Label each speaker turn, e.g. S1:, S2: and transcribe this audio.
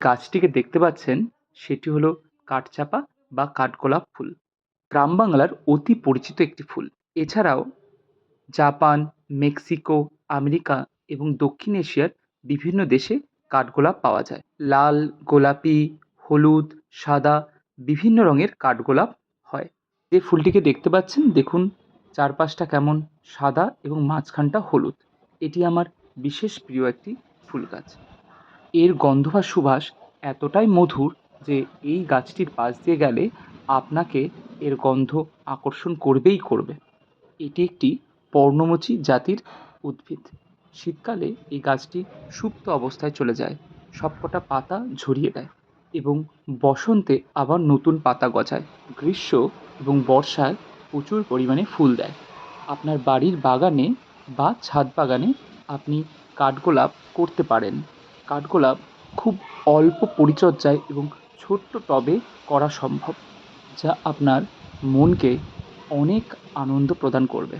S1: গাছটিকে দেখতে পাচ্ছেন সেটি হলো কাঠচাঁপা বা কাঠগোলাপ ফুল। গ্রাম বাংলার অতি পরিচিত একটি ফুল। এছাড়াও জাপান, মেক্সিকো, আমেরিকা এবং দক্ষিণ এশিয়ার বিভিন্ন দেশে কাঠগোলাপ পাওয়া যায়। লাল, গোলাপি, হলুদ, সাদা বিভিন্ন রঙের কাঠগোলাপ হয়। যে ফুলটিকে দেখতে পাচ্ছেন দেখুন চারপাশটা কেমন সাদা এবং মাঝখানটা হলুদ। এটি আমার বিশেষ প্রিয় একটি ফুল গাছ। এর গন্ধ বা সুবাস এতটাই মধুর যে এই গাছটির পাশ দিয়ে গেলে আপনাকে এর গন্ধ আকর্ষণ করবেই করবে। এটি একটি পর্ণমোচী জাতির উদ্ভিদ। শীতকালে এই গাছটি সুপ্ত অবস্থায় চলে যায়, সবকটা পাতা ঝরিয়ে দেয় এবং বসন্তে আবার নতুন পাতা গজায়। গ্রীষ্ম এবং বর্ষায় প্রচুর পরিমাণে ফুল দেয়। আপনার বাড়ির বাগানে বা ছাদ বাগানে আপনি কাঠগোলাপ করতে পারেন। কাঠগোলাপ খুব অল্প পরিচর্যায় এবং ছোট্ট টবে করা সম্ভব, যা আপনার মনকে অনেক আনন্দ প্রদান করবে।